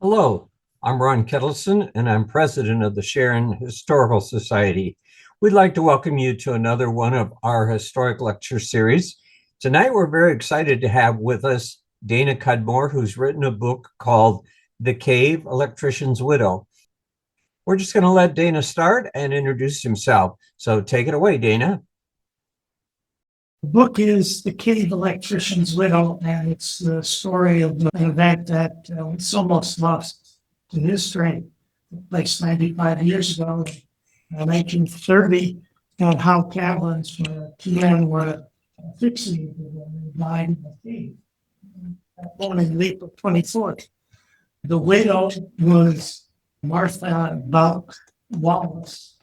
Hello, I'm Ron Kettleson, and I'm president of the Sharon Historical Society. We'd like to welcome you to another one of our historic lecture series. Tonight, we're very excited to have with us Dana Cudmore, who's written a book called The Cave, Electrician's Widow. We're just going to let Dana start and introduce himself. So take it away, Dana. The book is The Cave Electrician's Widow, and it's the story of an event that was almost lost to history. It took place 95 years ago, in 1930, at Howe Caverns, where two men were fixated when they died in the cave. That morning, April 24th. The widow was Martha Buck Wallace,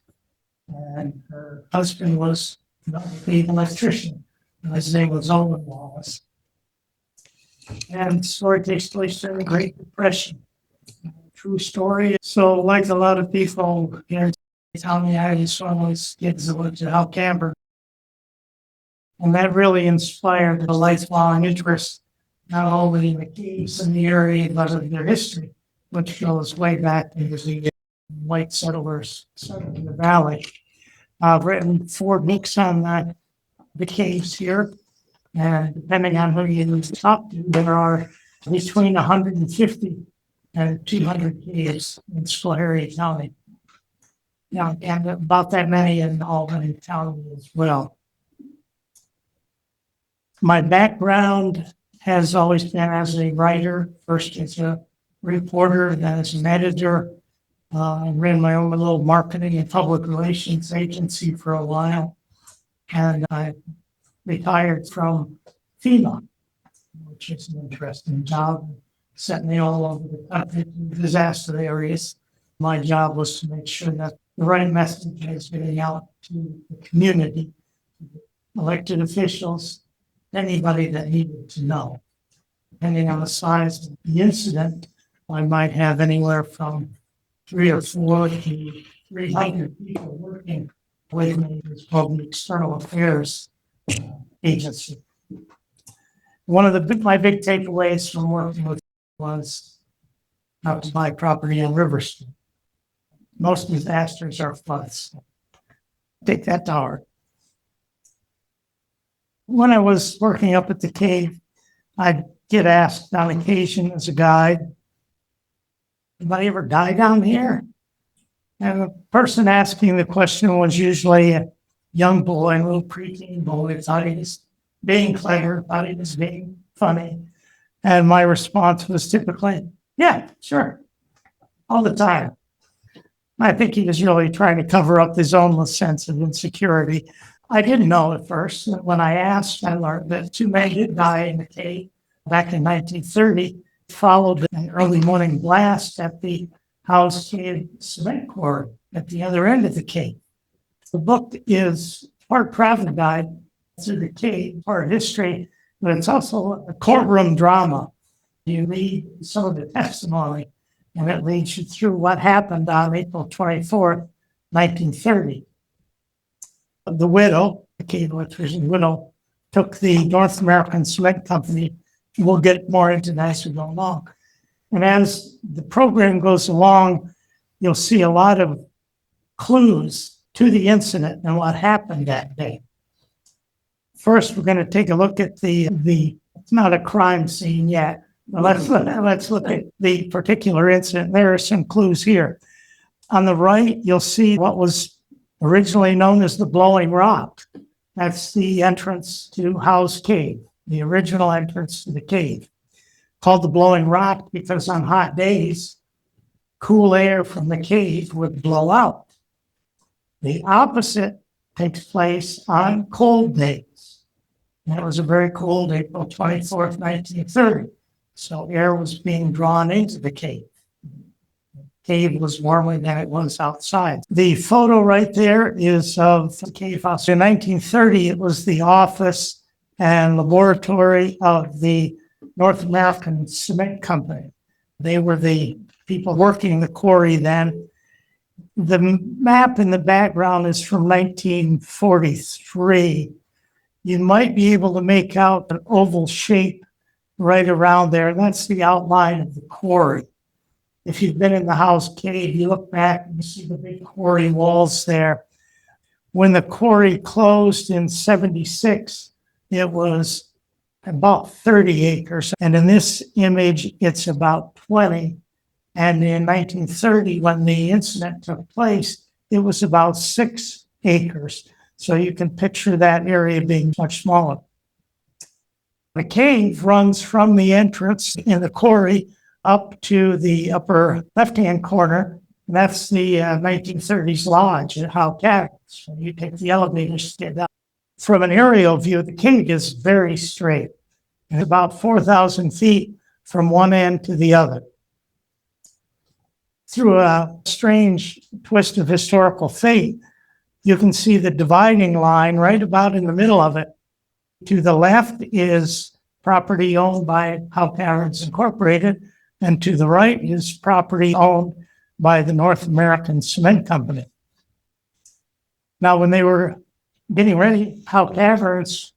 and her husband was the electrician. His name was Owen Wallace. And the story takes place during the Great Depression. True story. So, like a lot of people here in town, I just always kids that went to Howe Caverns. And that really inspired a lifelong interest, not only in the caves in the area, but in their history, which goes way back into the white settlers in the valley. I've written 4 books on that. The caves here, and depending on who you talk to, there are between 150 and 200 caves in Schoharie County. Now, and about that many in Albany County as well. My background has always been as a writer, first as a reporter, then as an editor. I ran my own little marketing and public relations agency for a while. And I retired from FEMA, which is an interesting job. Sent me all over the country to disaster areas. My job was to make sure that the right message is getting out to the community, elected officials, anybody that needed to know. Depending on the size of the incident, I might have anywhere from 3 or 4 to 300 people working with me. It's called the External Affairs Agency. One of my big takeaways from working with was not to buy property on River Street. Most disasters are floods. Take that to heart. When I was working up at the cave, I'd get asked on occasion as a guide, anybody ever die down here? And the person asking the question was usually a young boy, a little preteen boy, thought he was being clever, thought he was being funny. And my response was typically, yeah, sure, all the time. I think he was really trying to cover up his own sense of insecurity. I didn't know at first. When I asked, I learned that 2 men did die in the cave back in 1930, followed an early morning blast at the Howe's Cave cement quarry at the other end of the cave. The book is part travel guide through the cave, part history, but it's also a courtroom drama. You read some of the testimony, and it leads you through what happened on April 24th, 1930. The widow, the cave electrician's widow, took the North American Cement Company. We'll get more into that as we go along. And as the program goes along, you'll see a lot of clues to the incident and what happened that day. First, we're going to take a look at the it's not a crime scene yet, but let's look at the particular incident. There are some clues here. On the right, you'll see what was originally known as the Blowing Rock. That's the entrance to Howe's Cave, the original entrance to the cave. Called the Blowing Rock because on hot days, cool air from the cave would blow out. The opposite takes place on cold days. And it was a very cold April 24th, 1930. So air was being drawn into the cave. The cave was warmer than it was outside. The photo right there is of the cave house. In 1930, it was the office and laboratory of the North American Cement Company. They were the people working the quarry then. The map in the background is from 1943. You might be able to make out an oval shape right around there. That's the outline of the quarry. If you've been in the Howe Cave, you look back and you see the big quarry walls there. When the quarry closed in 76, it was about 30 acres. And in this image, it's about 20. And in 1930, when the incident took place, it was about 6 acres. So you can picture that area being much smaller. The cave runs from the entrance in the quarry up to the upper left-hand corner. And that's the 1930s lodge at Howe Caverns. So you take the elevators to get down. From an aerial view, the cave is very straight. It's about 4,000 feet from one end to the other. Through a strange twist of historical fate, you can see the dividing line right about in the middle of it. To the left is property owned by Howe Caverns Incorporated, and to the right is property owned by the North American Cement Company. Now, when they were getting ready, Howe Caverns,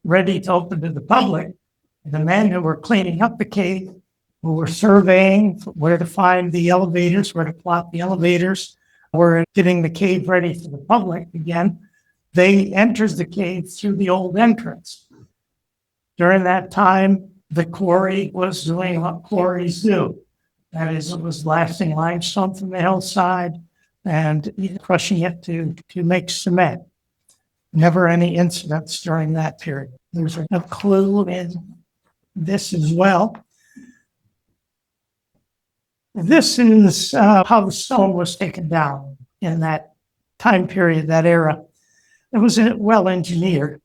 ready to open to the public, the men who were cleaning up the cave, who were surveying where to find the elevators, where to plot the elevators, were getting the cave ready for the public again, they entered the cave through the old entrance. During that time, the quarry was doing what quarries do. That is, it was blasting limestone from the hillside and crushing it to make cement. Never any incidents during that period. There's a clue in this as well. This is how the stone was taken down in that time period, that era. It was well engineered.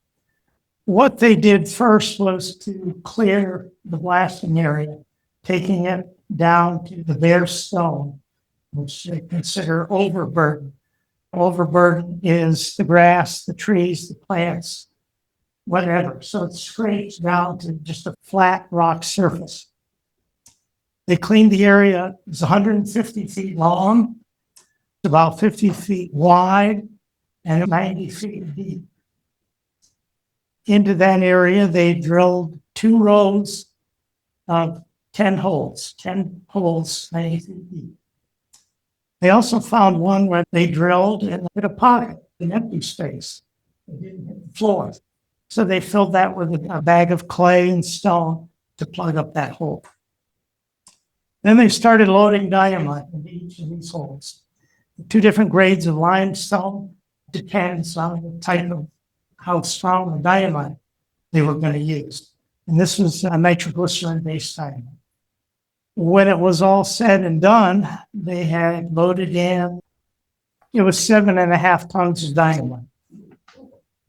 What they did first was to clear the blasting area, taking it down to the bare stone, which they consider overburden. Overburden is the grass, the trees, the plants, whatever. So it scrapes down to just a flat rock surface. They cleaned the area. It's 150 feet long, it's about 50 feet wide, and 90 feet deep. Into that area, they drilled 2 rows of 10 holes, 90 feet deep. They also found one where they drilled and hit a pocket, an empty space. They didn't hit the floor. So they filled that with a bag of clay and stone to plug up that hole. Then they started loading dynamite into each of these holes. 2 different grades of limestone, depends on the type of how strong the dynamite they were going to use. And this was a nitroglycerin-based dynamite. When it was all said and done, they had loaded in, it was 7.5 tons of dynamite.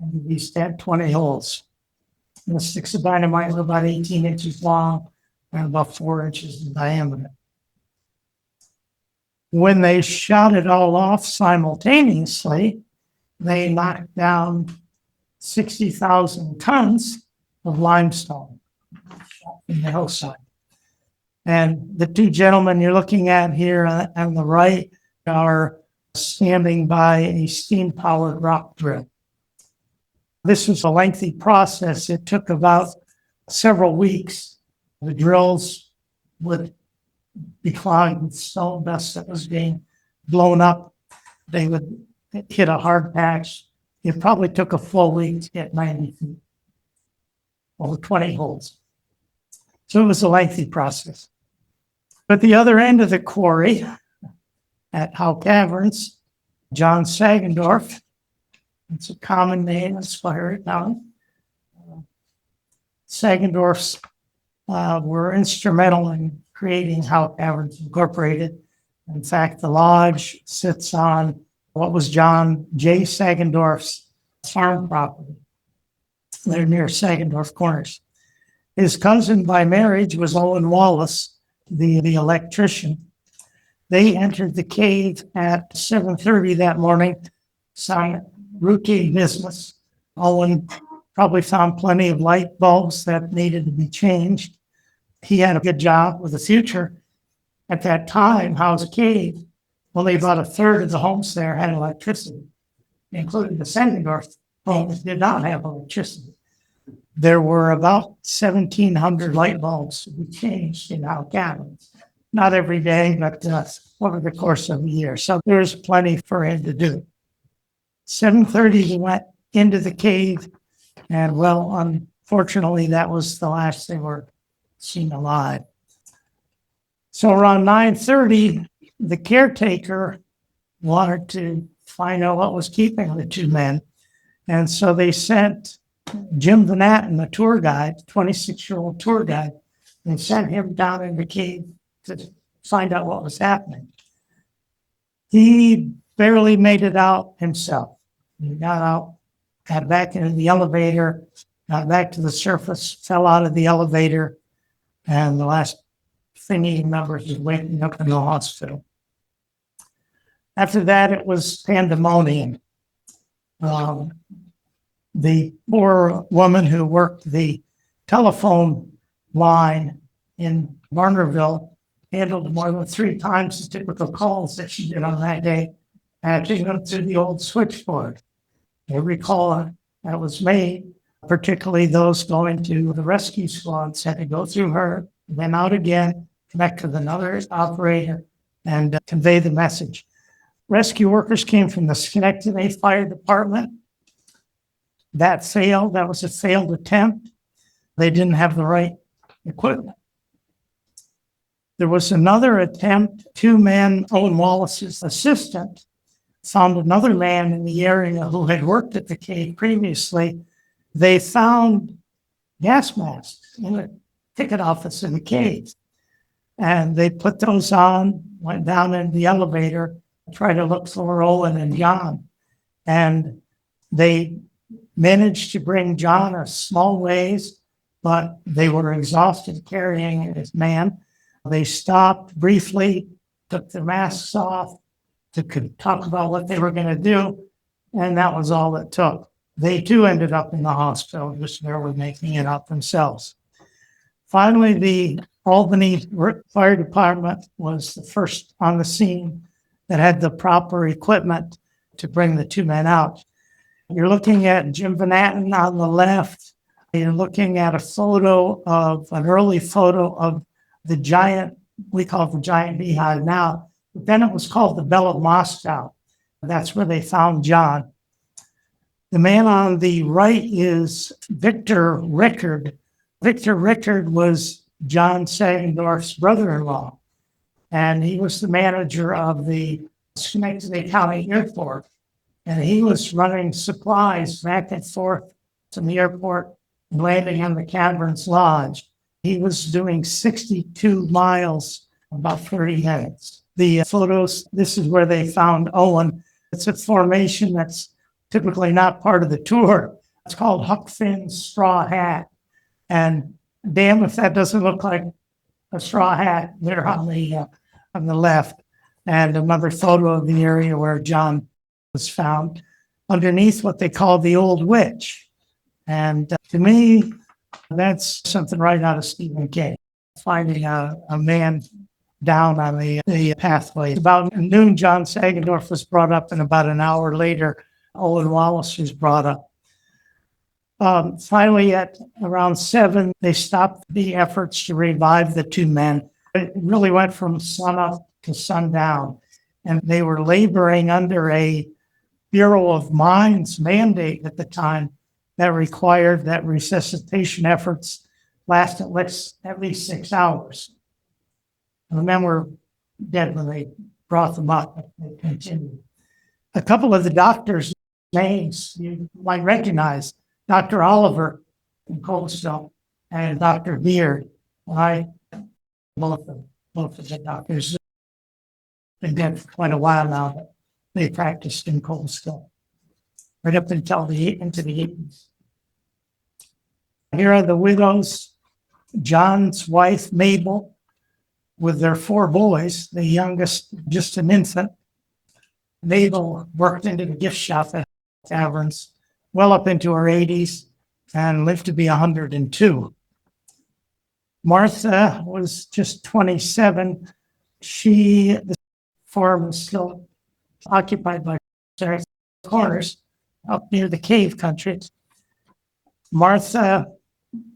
And these had 20 holes. And the sticks of dynamite were about 18 inches long and about 4 inches in diameter. When they shot it all off simultaneously, they knocked down 60,000 tons of limestone in the hillside. And the 2 gentlemen you're looking at here on the right are standing by a steam-powered rock drill. This was a lengthy process. It took about several weeks. The drills would be clogged with stone dust that was being blown up. They would hit a hard patch. It probably took a full week to get 90 feet, over 20 holes. So it was a lengthy process. At the other end of the quarry at Howe Caverns, John Sagendorf, it's a common name, it's what I heard down. Sagendorfs were instrumental in creating Howe Caverns Incorporated. In fact, the lodge sits on what was John J. Sagendorf's farm property. They're near Sagendorf Corners. His cousin by marriage was Owen Wallace, the electrician. They entered the cave at 7:30 that morning, some routine business. Owen probably found plenty of light bulbs that needed to be changed. He had a good job with the future. At that time, Howe's Cave, only about 1/3 of the homes there had electricity, including the Sagendorf homes did not have electricity. There were about 1,700 light bulbs to be changed in Howe Caverns. not every day, but over the course of a year. So there's plenty for him to do. 7:30, he went into the cave, and well, unfortunately, that was the last they were seen alive. So around 9:30, the caretaker wanted to find out what was keeping the two men. And so they sent Jim Van Atten, the tour guide, 26-year-old tour guide, and sent him down in the cave to find out what was happening. He barely made it out himself. He got out, got back into the elevator, got back to the surface, fell out of the elevator, and the last thing he remembers is waking up in the hospital. After that, it was pandemonium. The poor woman who worked the telephone line in Barnerville handled more than 3 times the typical calls that she did on that day, and she went through the old switchboard. Every call that was made, particularly those going to the rescue squads, had to go through her, then out again, connect with another operator, and convey the message. Rescue workers came from the Schenectady Fire Department. That failed. That was a failed attempt. They didn't have the right equipment. There was another attempt. 2 men, Owen Wallace's assistant, found another man in the area who had worked at the cave previously. They found gas masks in the ticket office in the cave. And they put those on, went down in the elevator, tried to look for Owen and John. And they managed to bring John a small ways, but they were exhausted carrying his man. They stopped briefly, took their masks off to talk about what they were going to do, and that was all it took. They too ended up in the hospital, just barely making it up themselves. Finally, the Albany Fire Department was the first on the scene that had the proper equipment to bring the 2 men out. You're looking at Jim Van Atten on the left. You're looking at an early photo of the giant, we call it the giant beehive now, but then it was called the Bell of Moscow. That's where they found John. The man on the right is Victor Rickard. Victor Rickard was John Sagendorf's brother-in-law, and he was the manager of the Schenectady County Airport. And he was running supplies back and forth to the airport and landing on the Caverns Lodge. He was doing 62 miles, about 30 minutes. The photos, this is where they found Owen. It's a formation that's typically not part of the tour. It's called Huck Finn's straw hat. And damn if that doesn't look like a straw hat there on the left. And another photo of the area where John was found underneath what they call the Old Witch. And to me, that's something right out of Stephen King, finding a man down on the pathway. About noon, John Sagendorf was brought up, and about an hour later, Owen Wallace was brought up. Finally, at around 7, they stopped the efforts to revive the 2 men. It really went from sunup to sundown, and they were laboring under a Bureau of Mines mandate at the time that required that resuscitation efforts last at least 6 hours. And the men were dead when they brought them up. They continued. A couple of the doctors' names you might recognize, Dr. Oliver in Coldstone and Dr. Beard. Both of the doctors been dead for quite a while now, but they practiced in Coldstone right up until into the 80s. Here are the widows, John's wife, Mabel, with their 4 boys, the youngest just an infant. Mabel worked into the gift shop at Howe Caverns well up into her 80s and lived to be 102. Martha was just 27. The farm was still occupied by Sarah Corners up near the cave country. Martha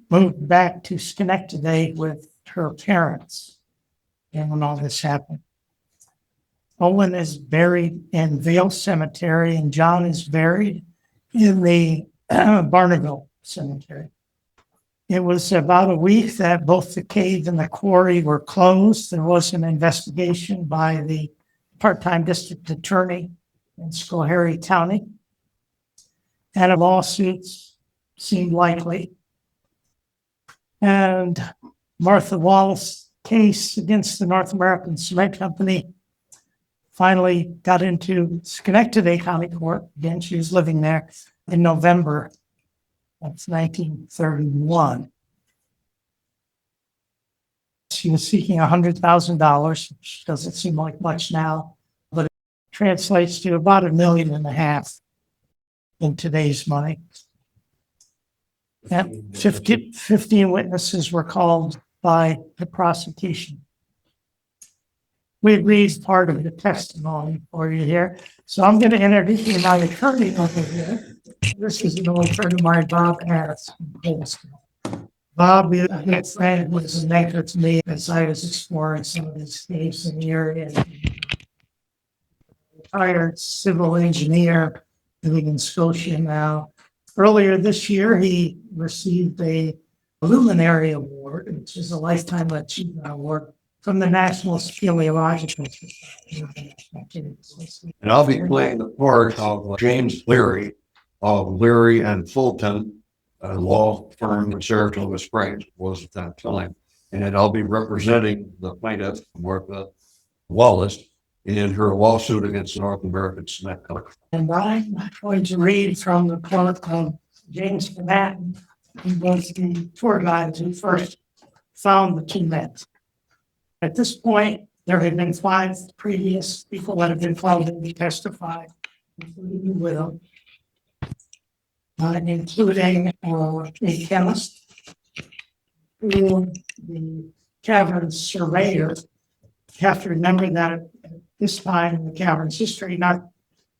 moved back to Schenectady with her parents. and when all this happened. Owen is buried in Vale Cemetery, and John is buried in the Barneville Cemetery. It was about a week that both the cave and the quarry were closed. There was an investigation by the part-time district attorney in Schoharie County, and a lawsuit seemed likely. And Martha Wallace's case against the North American Cement Company finally got into Schenectady County Court. Again, she was living there in November of 1931. She was seeking $100,000, which doesn't seem like much now, but it translates to about $1.5 million in today's money. And 15 witnesses were called by the prosecution. We agreed part of the testimony for you here. So I'm going to introduce you my attorney over here. This is an old friend of mine, Bob Harris. Bob is a good friend, was a mentor to me as I was exploring some of these caves in the area. Retired civil engineer living in Scotia now. Earlier this year, he received a Luminary Award, which is a Lifetime Achievement Award from the National Speleological Society. And I'll be playing the part of James Leary of Leary and Fulton, a law firm in Saratoga Springs was at that time. And I'll be representing the plaintiff, Martha Wallace, in her lawsuit against the North American Cement Company. And I'm going to read from the quote of James Manhattan, who was the tour guide who first found the two men. At this point, there had been 5 previous people that had been found to testify, including with them, including a chemist, the Caverns surveyor. You have to remember that at this time in the Caverns history, not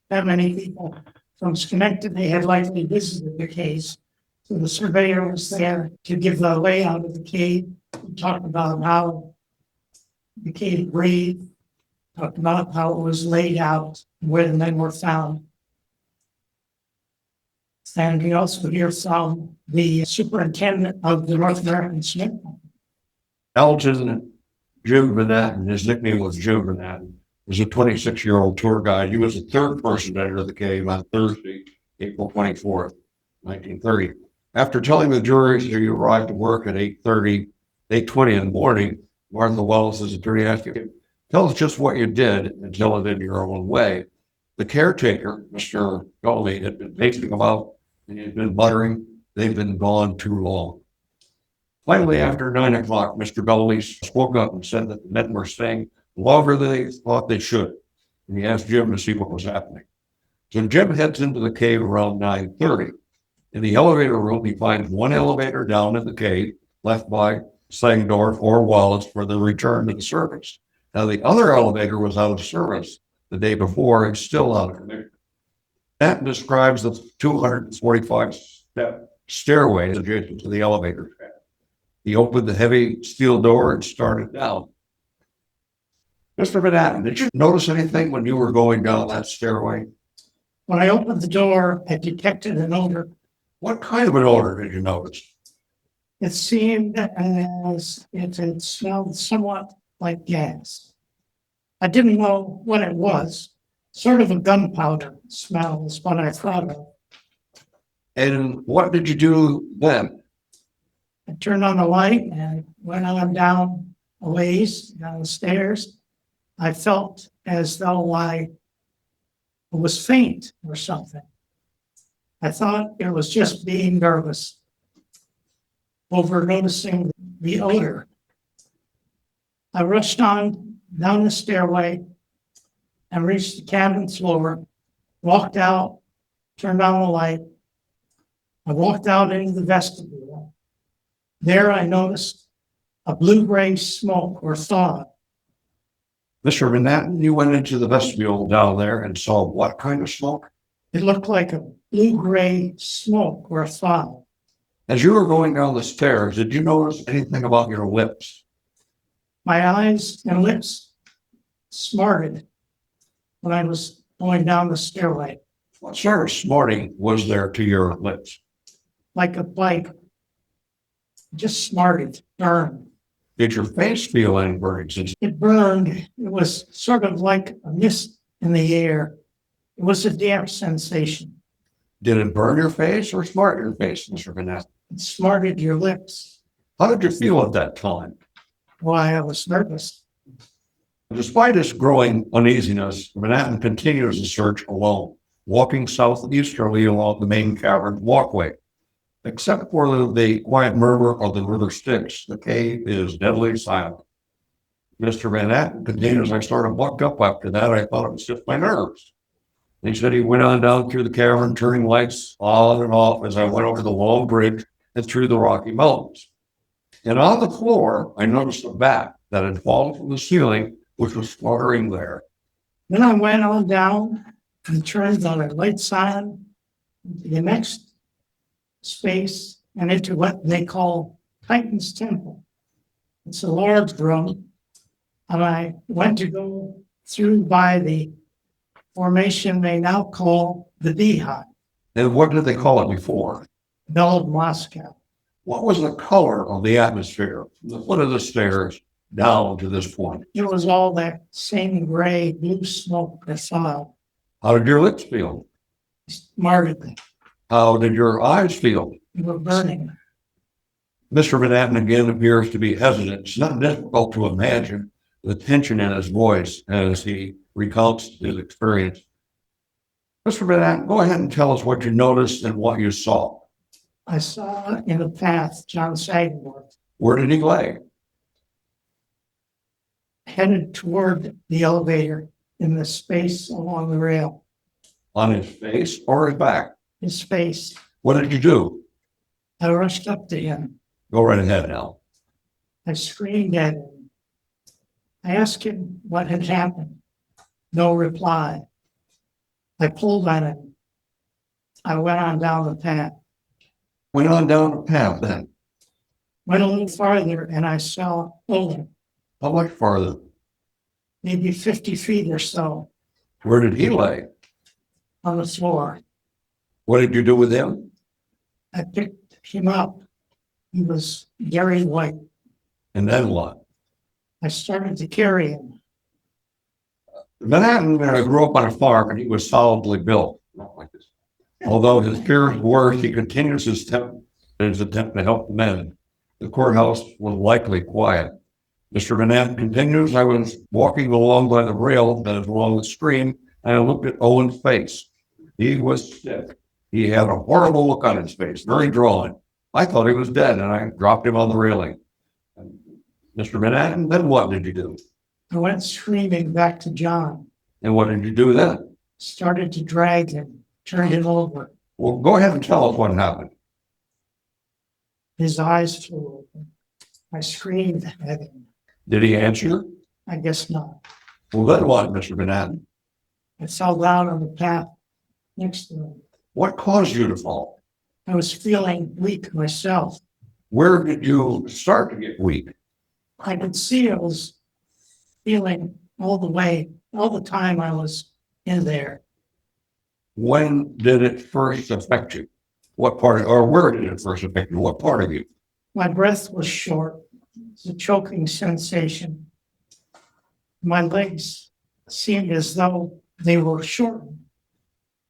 that many people from Schenectady had likely visited the case. So the surveyor was there to give the layout of the cave, talk about how the cave breathed, talk about how it was laid out, where the men were found. And we also hear from the superintendent of the North American Cement Company. Elgin Jim Manhattan, his nickname was Jim Manhattan, was a 26-year-old tour guide. He was the third person to enter the cave on Thursday, April 24th, 1930. After telling the jury he arrived to work at 8:20 in the morning, Martha Wallace's attorney asked him, "Tell us just what you did and tell it in your own way." The caretaker, Mr. Gully, had been pacing about and he had been muttering, "They've been gone too long." Finally, after 9 o'clock, Mr. Gully spoke up and said that the men were staying longer than they thought they should. And he asked Jim to see what was happening. So Jim heads into the cave around 9:30. In the elevator room, he finds one elevator down in the cave left by Sangdorf or Wallace for the return to the service. Now, the other elevator was out of service the day before and still out of commission. That describes the 245-step stairway adjacent to the elevator shaft. He opened the heavy steel door and started down. Mr. Manhattan, did you notice anything when you were going down that stairway? When I opened the door, I detected an odor. What kind of an odor did you notice? It seemed as if it smelled somewhat like gas. I didn't know what it was. Sort of a gunpowder smell is what I thought of. And what did you do then? I turned on the light and went on down a ways, down the stairs. I felt as though I was faint or something. I thought it was just being nervous over noticing the odor. I rushed on down the stairway and reached the cabin floor, walked out, turned on the light. I walked out into the vestibule. There I noticed a blue-gray smoke or fog. Mr. Manhattan, you went into the vestibule down there and saw what kind of smoke? It looked like a blue-gray smoke or fog. As you were going down the stairs, did you notice anything about your lips? My eyes and lips smarted when I was going down the stairway, What sort of smarting was there to your lips? like a bite. Just smarted, burned. Did your face feel any burning sensation? It burned. It was sort of like a mist in the air. It was a damp sensation. Did it burn your face or smart your face, Mr. Vanessa? It smarted your lips. How did you feel at that time? Why, I was nervous. Despite his growing uneasiness, Manhattan continues his search alone, walking southeasterly along the main cavern walkway. Except for the quiet murmur of the river Styx, the cave is deadly silent. Mr. Manhattan continues, I sort of bucked up after that. I thought it was just my nerves. He said he went on down through the cavern, turning lights on and off as I went over the long bridge and through the Rocky Mountains. And on the floor, I noticed a bat that had fallen from the ceiling, which was fluttering there. Then I went on down and turned on the lights on to the next space and into what they call Titan's Temple. It's a large room. And I went to go through by the formation they now call the Beehive, And what did they call it before? Bell of Moscow. What was the color of the atmosphere from the foot of the stairs down to this point? It was all that same gray, blue smoke I saw. How did your lips feel? Smarted. How did your eyes feel? They were burning. Mr. Manhattan again appears to be hesitant. It's not difficult to imagine the tension in his voice as he recounts his experience. Mr. Manhattan, go ahead and tell us what you noticed and what you saw. I saw in the path John Sagamore Where did he lay? headed toward the elevator in the space along the rail. On his face or his back? His face. What did you do? I rushed up to him. Go right ahead now. I screamed at him. I asked him what had happened. No reply. I pulled on him. I went on down the path. Went on down the path then. Went a little farther and I saw Owen, How much farther? maybe 50 feet or so, Where did he lay? on the floor. What did you do with him? I picked him up. He was very white. And then what? I started to carry him. Manhattan grew up on a farm and he was solidly built. Not like this. Although his fears were, he continues his attempt to help the men. The courthouse was likely quiet. Mr. Manhattan continues, I was walking along by the rail that is along the stream, and I looked at Owen's face. He was sick. He had a horrible look on his face, very drawn. I thought he was dead, and I dropped him on the railing. Mr. Manhattan, then what did you do? I went screaming back to John, And what did you do then? started to drag him, turned him over. Well, go ahead and tell us what happened. His eyes flew open. I screamed at him. Did he answer? I guess not. Well, then what, Mr. Manhattan? I fell down on the path next to him. What caused you to fall? I was feeling weak myself. Where did you start to get weak? I could see I was feeling all the time I was in there. When did it first affect you? What part, or where did it first affect you? What part of you? My breath was short. It's a choking sensation. My legs seemed as though they were shortened.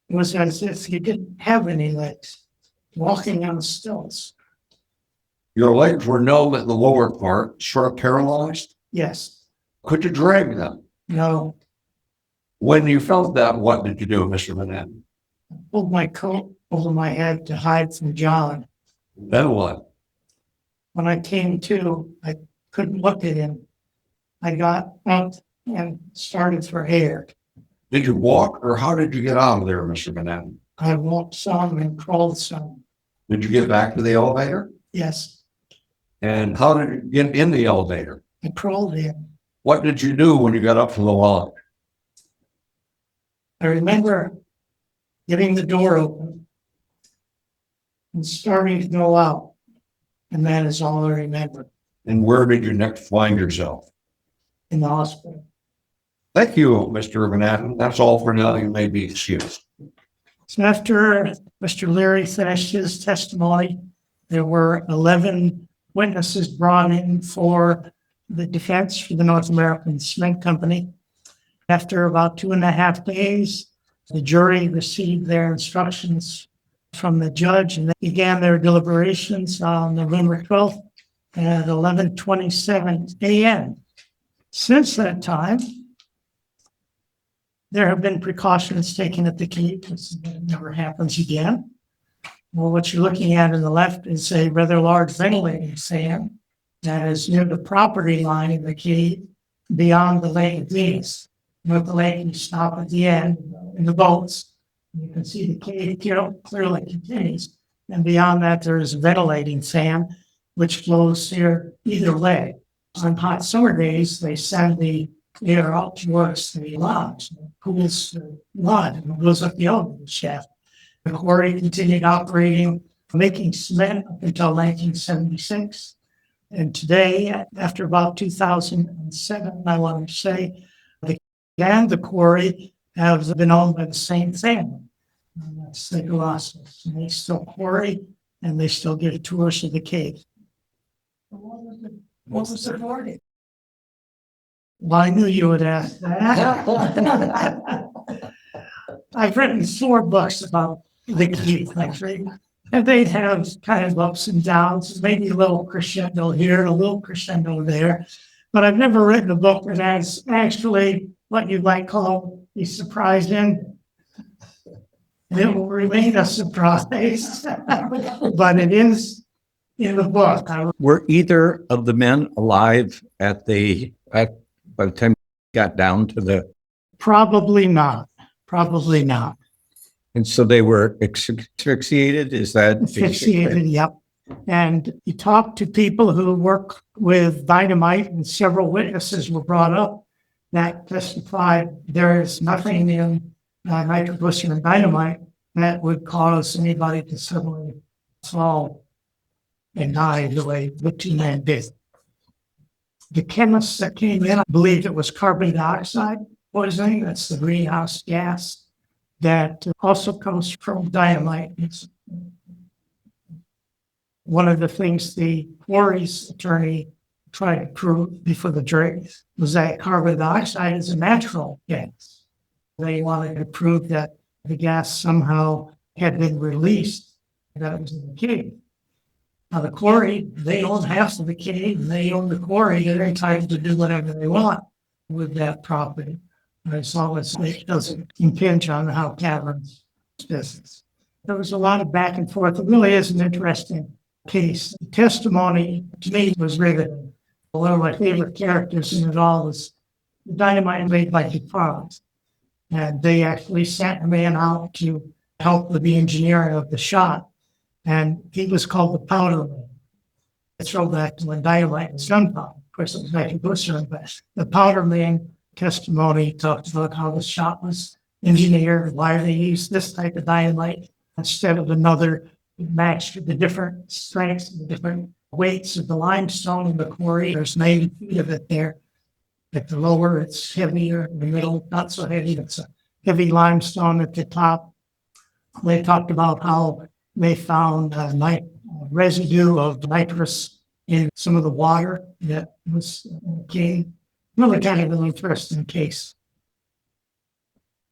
It was as if you didn't have any legs, walking on stilts. Your legs were numb at the lower part, sort of paralyzed. Yes, Could you drag them? no. When you felt that, what did you do, Mr. Manhattan? I pulled my coat over my head to hide from John. Then what? When I came to, I couldn't look at him. I got up and started for air. Did you walk, or how did you get out of there, Mr. Manhattan? I walked some and crawled some. Did you get back to the elevator? Yes, And how did you get in the elevator? I crawled in. What did you do when you got up from the lodge? I remember getting the door open and starting to go out. And that is all I remember. And where did you next find yourself? in the hospital. Thank you, Mr. Van. That's all for now. You may be excused. So after Mr. Leary finished his testimony, there were 11 witnesses brought in for the defense for the North American Cement Company. After about 2.5 days, the jury received their instructions from the judge and they began their deliberations on November 12th at 11:27 a.m. Since that time, there have been precautions taken at the cave. This never happens again. Well, what you're looking at on the left is a rather large ventilating fan that is near the property line of the cave beyond the lake of Venus. With the lake, you stop at the end in the boats. You can see the cave clearly continues. And beyond that, there is a ventilating fan, which flows here either way. On hot summer days, they send the air out towards the lodge, cools the lodge, and goes up the elevator shaft. The quarry continued operating, making cement up until 1976. And today, after about 2007, I want to say, the quarry has been owned by the same family. And that's the Colossus. And they still quarry and they still give tours of the cave. What was the quarry? Well, I knew you would ask that. I've written 4 books about the cave country, and they have kind of ups and downs, maybe a little crescendo here, a little crescendo there. But I've never written a book that has actually what you might call a surprise ending. It will remain a surprise, but it is in the book. Were either of the men alive by the time you got down to the, Probably not. Probably not. and so they were asphyxiated? Is that? Asphyxiated, yep. And you talk to people who work with dynamite, and several witnesses were brought up that testified there is nothing in nitroglycerin dynamite that would cause anybody to suddenly fall and die the way the 2 men did. The chemists that came in believed it was carbon dioxide poisoning. That's the greenhouse gas that also comes from dynamite. It's one of the things the quarry's attorney tried to prove before the jury was that carbon dioxide is a natural gas. They wanted to prove that the gas somehow had been released, that it was in the cave. Now, the quarry, they own half of the cave, and they own the quarry, and they're entitled to do whatever they want with that property, as long as it doesn't impinge on the Howe Caverns business. There was a lot of back and forth. It really is an interesting case. The testimony, to me, was riveting. One of my favorite characters in it all was the dynamite made by DuPont. And they actually sent a man out to help with the engineering of the shot. And he was called the powder man. It's throwback to when dynamite was gunpowder. Of course, it was nitroglycerin, but the powder man testimony talked about how the shot was engineered, why they used this type of dynamite instead of another matched the different strengths, the different weights of the limestone in the quarry. There's 90 feet of it there. At the lower, it's heavier. In the middle, not so heavy. It's a heavy limestone at the top. They talked about how they found residue of nitrous in some of the water that was in the cave. Really kind of an interesting case.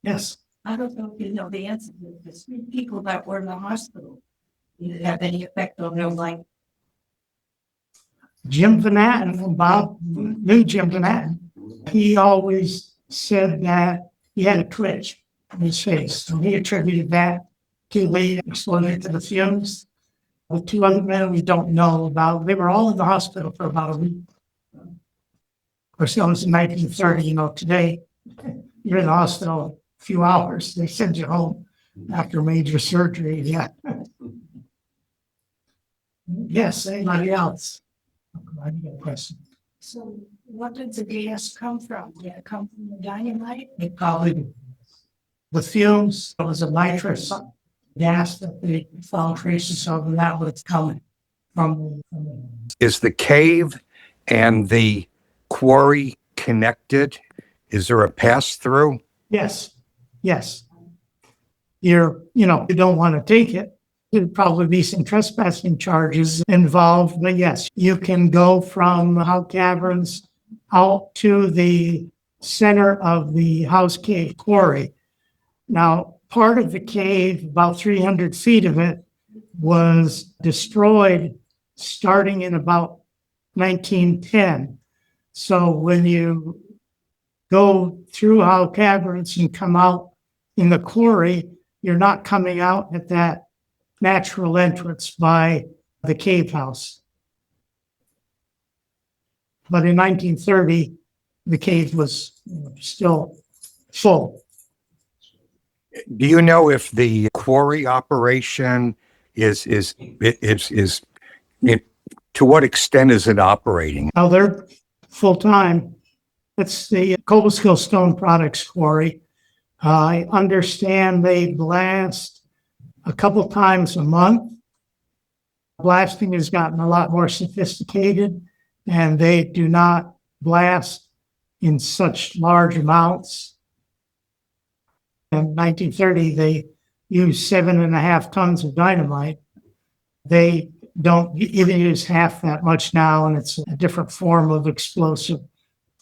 Yes. I don't know if you know the answer to this. 3 people that were in the hospital, did it have any effect on their life? Jim Van Atten, Bob knew Jim Van Atten. He always said that he had a twitch in his face. So he attributed that to the exposure to the fumes. The 2 other men we don't know about, they were all in the hospital for about a week. Of course, that was in 1930. You know, today, you're in the hospital a few hours. They send you home after major surgery. Yeah. Yes, anybody else? I got a question. So what did the gas come from? Did it come from the dynamite? It probably did. The fumes, it was a nitrous gas that they found traces of, and that was coming from the Is the cave and the quarry connected? Is there a pass through? Yes, yes. You don't want to take it. There'd probably be some trespassing charges involved, but yes, you can go from Howe Caverns out to the center of the House Cave quarry. Now, part of the cave, about 300 feet of it, was destroyed starting in about 1910. So when you go through Howe Caverns and come out in the quarry, you're not coming out at that natural entrance by the cave house. But in 1930, the cave was still full. Do you know if the quarry operation is to what extent is it operating? Now they're full-time. It's the Cobleskill Stone Products Quarry. I understand they blast a couple times a month. Blasting has gotten a lot more sophisticated, and they do not blast in such large amounts. In 1930, they used 7.5 tons of dynamite. They don't even use half that much now, and it's a different form of explosive,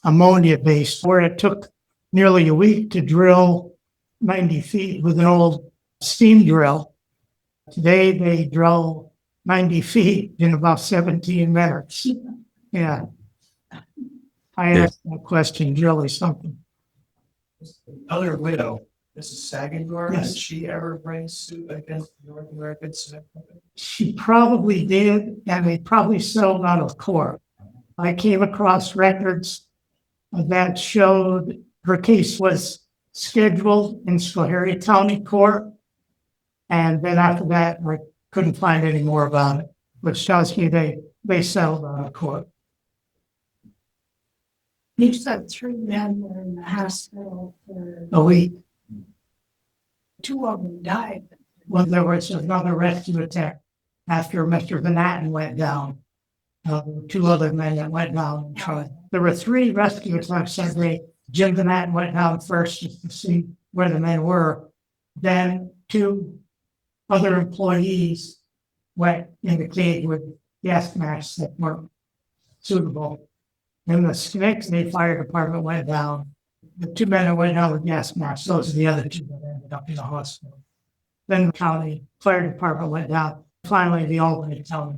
ammonia-based, where it took nearly a week to drill 90 feet with an old steam drill. Today, they drill 90 feet in about 17 minutes. Yeah. I asked that question, really something. Other widow, Mrs. Sagamore, Yes. did she ever bring suit against North American Cement Company? She probably did, and they probably settled out of court. I came across records that showed her case was scheduled in Schoharie County Court. And then after that, I couldn't find any more about it, which tells me they settled out of court. You said 3 men were in the hospital for A week. 2 of them died. Well, there was another rescue attack after Mr. Van Atten went down. 2 other men that went down. There were 3 rescue attacks that day. Jim Van Atten went down first just to see where the men were. Then 2 other employees went in the cave with gas masks that weren't suitable. And the Schenectady Fire Department went down. The 2 men that went down with gas masks, those are the other 2 that ended up in the hospital. Then the county fire department went down. Finally, the Albany County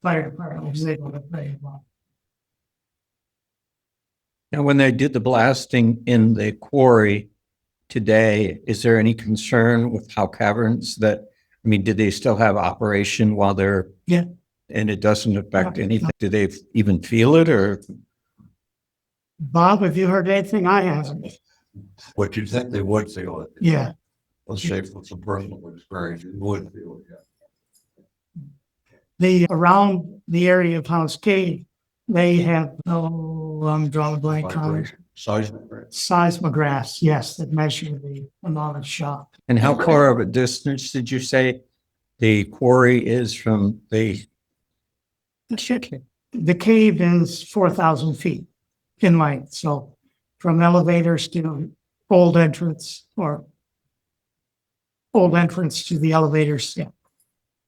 Fire Department was able to pay them off. Now, when they did the blasting in the quarry today, is there any concern with Howe Caverns that, I mean, did they still have operation while they're? Yeah. And it doesn't affect anything? Do they even feel it or? Bob, have you heard anything? I haven't. What you think they would feel it? Yeah. Let's say from some personal experience, you would feel it. Around the area of House Cave, they have, I'm drawing a blank on it. Seismographs, yes, that measure the amount of shock. And how far of a distance did you say the quarry is from the? The cave is 4,000 feet in length, so from elevators to old entrance to the elevators, yeah,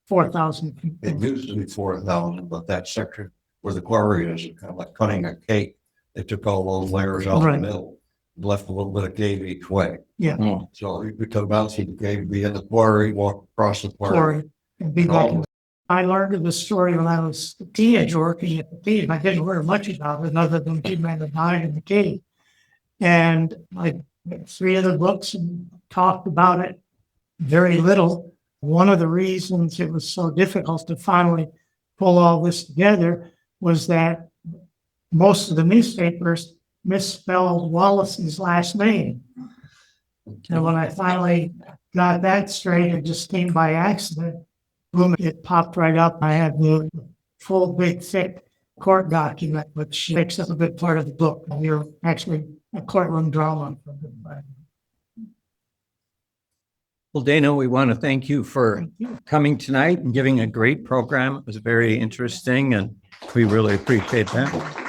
4,000 feet. It used to be 4,000, but that section where the quarry is kind of like cutting a cake. They took all those layers out Right. the middle, left a little bit of cave each way. Yeah. Oh, So you could come out, see the cave, be in the quarry, walk across the quarry. Quarry, and be back in. I learned of the story when I was a teenager working at the cave. I didn't learn much about it other than 2 men that died in the cave. And I read 3 other books and talked about it very little. One of the reasons it was so difficult to finally pull all this together was that most of the newspapers misspelled Wallace's last name. And when I finally got that straight, it just came by accident. Boom, it popped right up. I had the full, big, thick court document, which makes up a good part of the book. You're actually a courtroom drama. well, Dana, we want to thank you for coming tonight and giving a great program. It was very interesting and we really appreciate that.